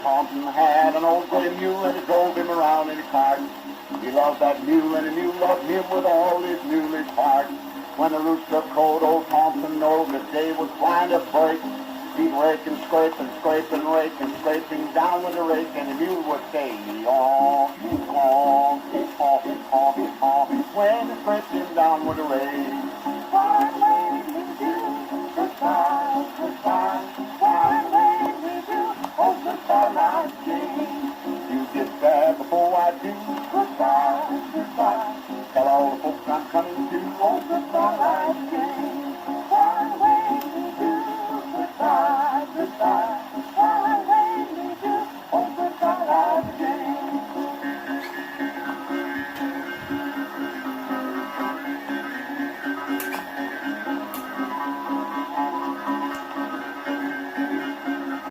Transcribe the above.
Thompson had an old gray mule and he drove him around in a cart. He loved that mule and the mule loved him with all his mulish heart. When the rooster crowed, old Thompson knew the day was flying to break. He'd rake and scrape and scrape and rake and scraping down with a rake, and the mule would say, "Yaw, yaw, yaw, yaw, yaw," when he scraped him down with a rake. Why wait we do? Goodbye, goodbye. Why wait we do? Oh, goodbye, my Jane. You get there before I do. Goodbye, goodbye. Tell all the folks I'm coming to. Oh, goodbye.